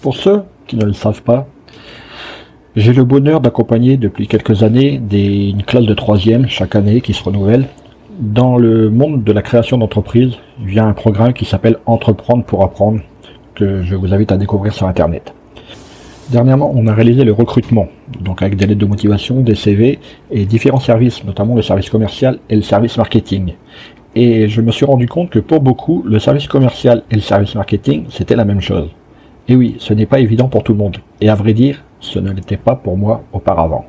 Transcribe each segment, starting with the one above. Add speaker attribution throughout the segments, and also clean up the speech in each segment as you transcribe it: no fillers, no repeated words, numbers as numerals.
Speaker 1: Pour ceux qui ne le savent pas, j'ai le bonheur d'accompagner depuis quelques années une classe de troisième chaque année qui se renouvelle dans le monde de la création d'entreprise via un programme qui s'appelle Entreprendre pour apprendre, que je vous invite à découvrir sur Internet. Dernièrement, on a réalisé le recrutement, donc avec des lettres de motivation, des CV et différents services, notamment le service commercial et le service marketing. Et je me suis rendu compte que pour beaucoup, le service commercial et le service marketing, c'était la même chose. Et oui, ce n'est pas évident pour tout le monde. Et à vrai dire, ce ne l'était pas pour moi auparavant.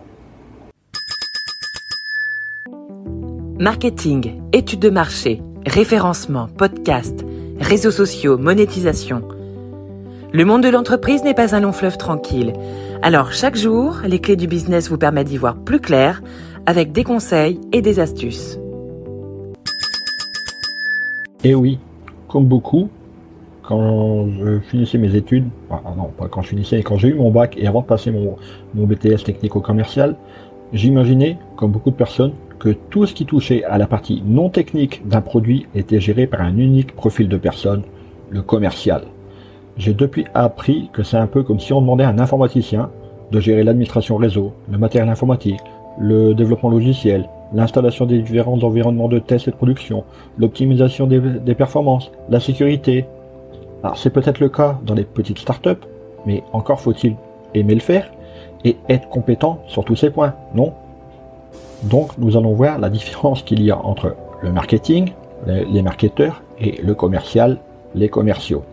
Speaker 2: Marketing, études de marché, référencement, podcast, réseaux sociaux, monétisation. Le monde de l'entreprise n'est pas un long fleuve tranquille. Alors chaque jour, les clés du business vous permettent d'y voir plus clair avec des conseils et des astuces.
Speaker 1: Et oui, comme beaucoup, quand je finissais mes études, non pas quand je finissais, quand j'ai eu mon bac et avant de passer mon BTS technico-commercial, j'imaginais, comme beaucoup de personnes, que tout ce qui touchait à la partie non technique d'un produit était géré par un unique profil de personne, le commercial. J'ai depuis appris que c'est un peu comme si on demandait à un informaticien de gérer l'administration réseau, le matériel informatique, le développement logiciel, l'installation des différents environnements de test et de production, l'optimisation des performances, la sécurité. Alors c'est peut-être le cas dans les petites startups, mais encore faut-il aimer le faire et être compétent sur tous ces points, non? Donc nous allons voir la différence qu'il y a entre le marketing, les marketeurs, et le commercial, les commerciaux.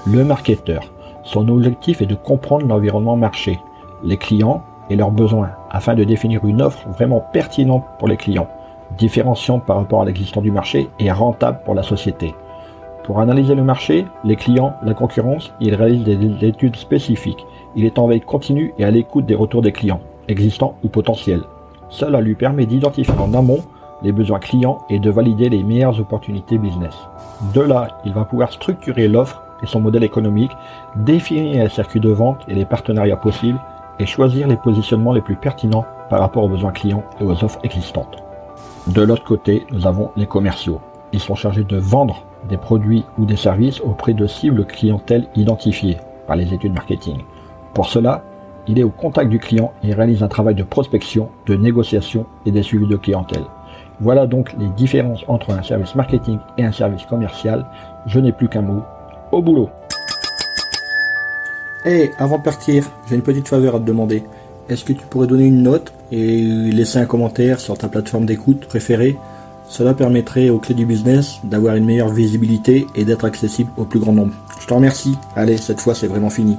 Speaker 1: Le marketeur, son objectif est de comprendre l'environnement marché, les clients et leurs besoins, afin de définir une offre vraiment pertinente pour les clients, différenciante par rapport à l'existant du marché et rentable pour la société. Pour analyser le marché, les clients, la concurrence, il réalise des études spécifiques. Il est en veille continue et à l'écoute des retours des clients, existants ou potentiels. Cela lui permet d'identifier en amont les besoins clients et de valider les meilleures opportunités business. De là, il va pouvoir structurer l'offre et son modèle économique, définir les circuits de vente et les partenariats possibles et choisir les positionnements les plus pertinents par rapport aux besoins clients et aux offres existantes. De l'autre côté, nous avons les commerciaux. Ils sont chargés de vendre des produits ou des services auprès de cibles clientèles identifiées par les études marketing. Pour cela, il est au contact du client et réalise un travail de prospection, de négociation et des suivis de clientèle. Voilà donc les différences entre un service marketing et un service commercial. Je n'ai plus qu'un mot, au boulot.
Speaker 3: Hey, avant de partir, j'ai une petite faveur à te demander. Est-ce que tu pourrais donner une note et laisser un commentaire sur ta plateforme d'écoute préférée? Cela permettrait aux clés du business d'avoir une meilleure visibilité et d'être accessible au plus grand nombre. Je te remercie. Allez, cette fois c'est vraiment fini.